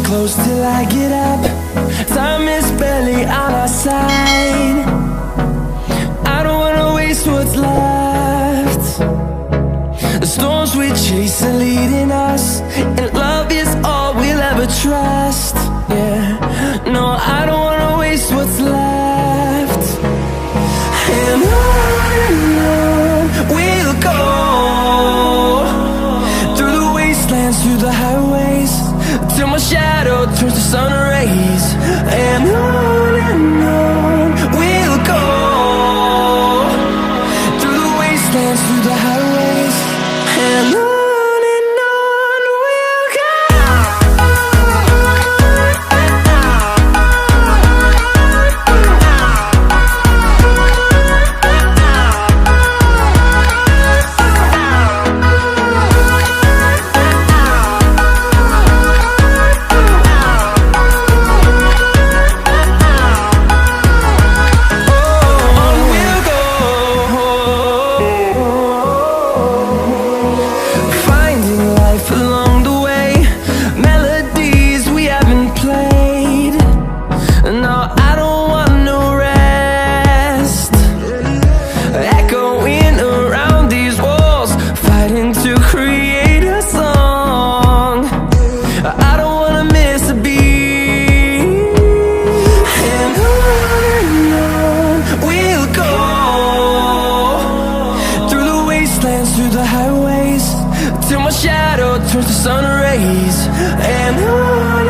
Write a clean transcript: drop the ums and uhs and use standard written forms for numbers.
close till I get up. Time is barely on our side. I don't wanna waste what's left. The storms we chase are leading us, and love is all we'll ever trust. Yeah, no, I don't wanna waste what's left. And on we'll go, through the wastelands, through the highways, till my shadow turns to sun rays. And on we'll go, through the wastelands, through the highways, and on. Through the highways, till my shadow turns to sun rays. And on